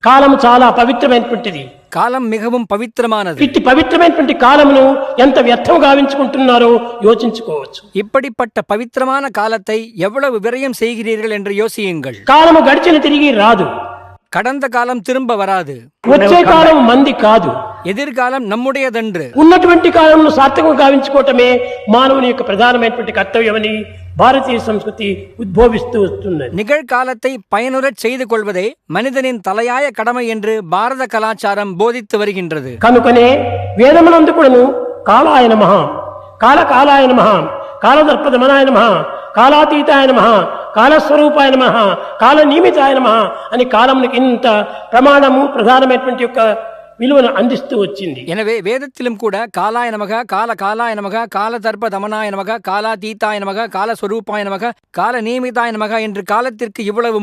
కాలము చాలా పవిత్రమైనటువంటిది. కాలం మిகவும் పవిత్రமானது. ఇట్టి పవిత్రమైనటువంటి కాలమును ఎంత వ్యర్థం గావించుకుంటున్నారో యోచించుకోవచ్చు. இப்படிப்பட்ட பவித்திரமான காலத்தை எவ்வளவு விரயம் செய்கிறீர்கள் என்று யோசியுங்கள். కాలము గడిచిన తిరిగి రాదు. கடந்த காலம் திரும்ப வராது. వచ్చే కాలం మంది కాదు. எதிர்காலம் நம்முடையதன்று. ఉన్నటువంటి కాలంలో సార్థకం గావించుకోవటమే మానవుని యొక్క ప్రధానమైనటువంటి కర్తవ్యమని భారతీయ సంస్కృతి ఉద్భవిస్తూ వస్తున్నది. நிகழ்காலத்தை பயனுறச் செய்து கொள்வதே மனிதனின் தலையாய கடமை என்று பாரத கலாச்சாரம் போதித்து வருகின்றது. కనుకనే వేదమునందు కూడాను కాలాయ నమః, కాలకాలాయ నమః, కాలదర్పదమనాయ నమః, కాలాతీతాయ నమః, కాలస్వరూపాయ నమః, కాలనియమితాయ నమః అని కాలమునికి ఇంత ప్రమాణము ప్రధానమైనటువంటి యొక్క విలువను అందిస్తూ వచ్చింది. எனவே வேதத்திலும் கூட காலாய நமக, கால காலாய நமக, கால தர்ப்ப தமனாய நமக, காலாதீதாய நமக, காலஸ்வரூபாய நமக, கால நியமிதாய நமக என்று காலத்திற்கு இவ்வளவு